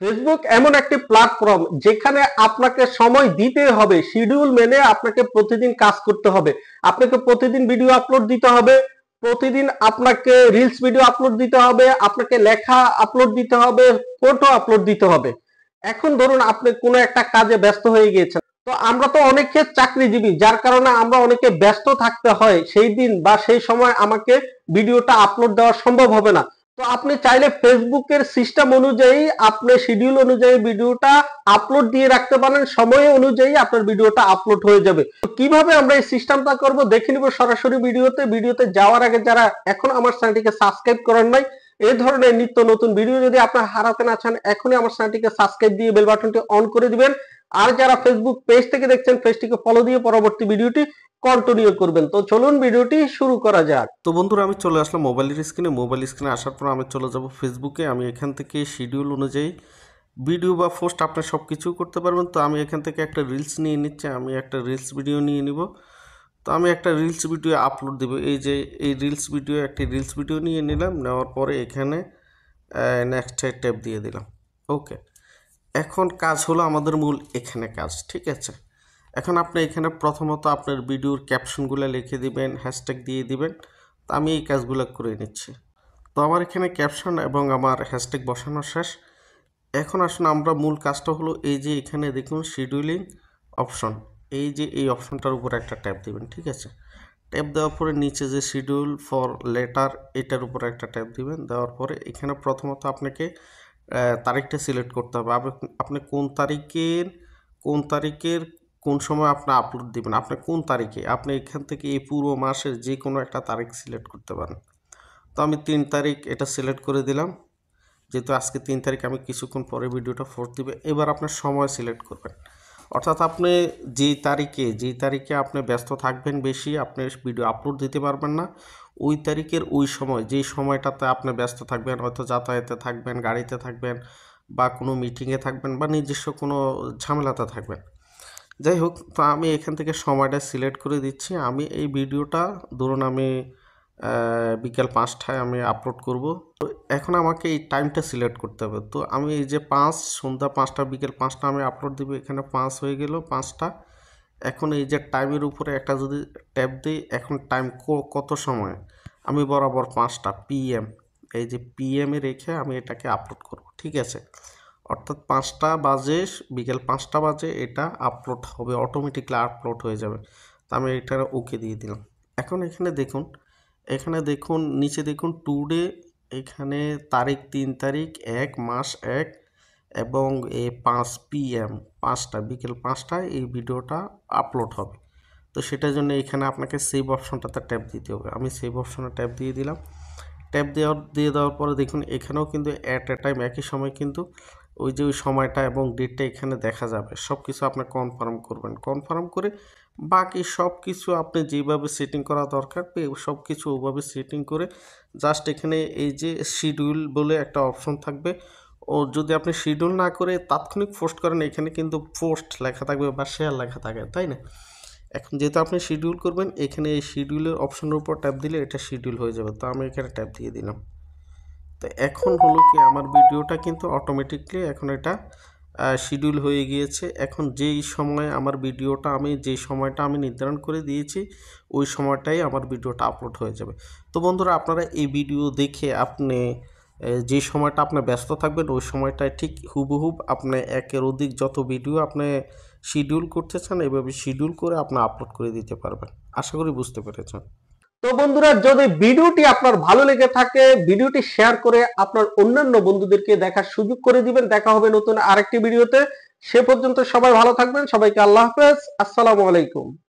Facebook এমন একটি platform যেখানে আপনাকে সময় দিতে হবে, শিডিউল মেনে আপনাকে প্রতিদিন কাজ করতে হবে, আপনাকে প্রতিদিন ভিডিও আপলোড দিতে হবে, প্রতিদিন আপনাকে রিলস ভিডিও আপলোড দিতে হবে, আপনাকে লেখা আপলোড দিতে হবে, ফটো আপলোড দিতে হবে। এখন ধরুন আপনি কোনো একটা কাজে ব্যস্ত হয়ে গিয়েছেন, তো আমরা তো অনেকে চাকরিজীবী, যার কারণে আমরা অনেকে ব্যস্ত থাকতে হয়, সেই দিন বা সেই সময় আমাকে ভিডিওটা আপলোড দেওয়া সম্ভব হবে না। তো আপনি চাইলে ফেসবুকের সিস্টেম অনুযায়ী আপনি শিডিউল অনুযায়ী ভিডিওটা আপলোড দিয়ে রাখতে পারেন, সময় অনুযায়ী আপনার ভিডিওটা আপলোড হয়ে যাবে। তো কিভাবে আমরা এই সিস্টেমটা করব দেখে নিব সরাসরি ভিডিওতে যাওয়ার আগে যারা এখন আমার চ্যানেলটিকে সাবস্ক্রাইব করেন নাই, এই ধরনের নিত্য নতুন ভিডিও যদি আপনারা হারাতে না চান, এখনই আমার চ্যানেলটিকে সাবস্ক্রাইব দিয়ে বেল বাটনটি অন করে দিবেন। আর যারা ফেসবুক পেজ থেকে দেখছেন, পেজটিকে ফলো দিয়ে পরবর্তী ভিডিওটি কন্টিনিউ করবেন। তো চলুন ভিডিওটি শুরু করা যাক। তো বন্ধুরা, আমি চলে আসলাম মোবাইল স্ক্রিনে আসার পর আমি চলে যাব ফেসবুকে। আমি এখান থেকে শিডিউল অনুযায়ী ভিডিও বা পোস্ট আপনি সব কিছু করতে পারবেন। তো আমি এখান থেকে একটা রিলস নিয়ে নিচ্ছি, আমি একটা রিলস ভিডিও নিয়ে নিব। তো আমি একটা রিলস ভিডিও আপলোড দেব। এই যে এই একটি রিলস ভিডিও নিয়ে নিলাম, নেওয়ার পরে এখানে নেক্সট ট্যাব দিয়ে দিলাম। ওকে, এখন কাজ হলো আমাদের মূল এখানে কাজ, ঠিক আছে। এখন আপনি এখানে প্রথমত আপনার ভিডিওর ক্যাপশনগুলো লিখে দিবেন, হ্যাশট্যাগ দিয়ে দিবেন। তো আমি এই কাজগুলো করে নিচ্ছি। তো আমার এখানে ক্যাপশন এবং আমার হ্যাশট্যাগ বসানো শেষ। এখন আসুন, আমরা মূল কাজটা হলো এই যে এখানে দেখুন শিডিউলিং অপশন, এই যে এই অপশনটার উপর একটা ট্যাপ দিবেন, ঠিক আছে। ট্যাপ দেওয়ার পরে নিচে যে শিডিউল ফর লেটার, এটার উপরে একটা ট্যাপ দিবেন। দেওয়ার পরে এখানে প্রথমত আপনাকে তারিখটা সিলেক্ট করতে হবে। আপনি কোন তারিখের কোন সময় আপনি আপলোড দিবেন, আপনি কোন তারিখে, আপনি এখান থেকে এই পুরো মাসের যে কোনো একটা তারিখ সিলেক্ট করতে পারেন। তো আমি 3 তারিখ এটা সিলেক্ট করে দিলাম, যেহেতু আজকে 3 তারিখ, আমি কিছুক্ষণ পরে ভিডিওটা পোস্ট দিবে। এবার আপনার সময় সিলেক্ট করবেন, অর্থাৎ আপনি যেই তারিখে আপনি ব্যস্ত থাকবেন বেশি, আপনি ভিডিও আপলোড দিতে পারবেন না, ওই তারিখের ওই সময়, যেই সময়টাতে আপনি ব্যস্ত থাকবেন, হয়তো যাতায়াতে থাকবেন, গাড়িতে থাকবেন, বা কোনো মিটিংয়ে থাকবেন, বা নিজস্ব কোনো ঝামেলাতে থাকবেন। যাই হোক, তো আমি এখান থেকে সময়টা সিলেক্ট করে দিচ্ছি। আমি এই ভিডিওটা ধরুন আমি বিকেল 5টায় আমি আপলোড করব। তো এখন আমাকে এই টাইমটা সিলেক্ট করতে হবে। তো আমি এই যে সন্ধ্যা 5টা বিকেল 5টা আমি আপলোড দিব, এখানে 5 হয়ে গেল 5টা। এখন এই যে টাইমের উপরে একটা যদি ট্যাপ দিই, এখন টাইম কত সময়, আমি বরাবর 5টা PM, এই যে PM এ রেখে আমি এটাকে আপলোড করব, ঠিক আছে। অর্থাৎ 5টা বাজে, বিকেল 5টা বাজে এটা আপলোড হবে, অটোমেটিকলি আপলোড হয়ে যাবে। তো আমি এটা ওকে দিয়ে দিলাম। এখন এখানে দেখুন নিচে দেখুন টুডে, এখানে তারিখ 3 তারিখ 1 মাস 1 এবং 5 PM, 5টা বিকেল 5টায় এই ভিডিওটা আপলোড হবে। তো সেটার জন্য এখানে আপনাকে সেভ অপশনটাতে ট্যাপ দিতে হবে। আমি সেভ অপশনে ট্যাপ দিয়ে দিলাম। ট্যাপ দিয়ে দেওয়ার পরে দেখুন এখানেও কিন্তু অ্যাট এ টাইম একই সময় কিন্তু ওই যে ওই সময়টা এবং ডেটটা এখানে দেখা যাবে। সব কিছু আপনি কনফার্ম করবেন, কনফার্ম করে বাকি সব কিছু আপনি যেভাবে সেটিং করা দরকার সব কিছু ওভাবে সেটিং করে জাস্ট এখানে এই যে শিডিউল বলে একটা অপশন থাকবে, ও যদি আপনি শিডিউল না করে তাৎক্ষণিক পোস্ট করেন, এখানে কিন্তু পোস্ট লেখা থাকবে বা শেয়ার লেখা থাকে, তাই না। এখন যেহেতু আপনি শিডিউল করবেন, এখানে এই শিডিউলের অপশনের উপর ট্যাপ দিলে এটা শিডিউল হয়ে যাবে। তো আমি এখানে ট্যাপ দিয়ে দিলাম। তো এখন হলো কি, আমার ভিডিওটা কিন্তু অটোমেটিকলি এখন এটা শিডিউল হয়ে গিয়েছে। এখন যেই সময় আমার ভিডিওটা, যেই সময়টা আমি নির্ধারণ করে দিয়েছি, ওই সময়টাই আমার ভিডিওটা আপলোড হয়ে যাবে। তো বন্ধুরা, আপনারা এই ভিডিও দেখে আপনি যে সময়টা আপনি ব্যস্ত থাকবেন, ওই সময়টায় ঠিক হুবহুব আপনি একের অধিক যত ভিডিও আপনি শিডিউল করতে চান, এভাবে শিডিউল করে আপনি আপলোড করে দিতে পারবেন। আশা করি বুঝতে পেরেছেন। তো বন্ধুরা, যদি ভিডিওটি আপনার ভালো লেগে থাকে, ভিডিওটি শেয়ার করে আপনার অন্যান্য বন্ধুদেরকে দেখার সুযোগ করে দিবেন। দেখা হবে নতুন আরেকটি ভিডিওতে। সে পর্যন্ত সবাই ভালো থাকবেন। সবাইকে আল্লাহ হাফেজ, আসসালামু আলাইকুম।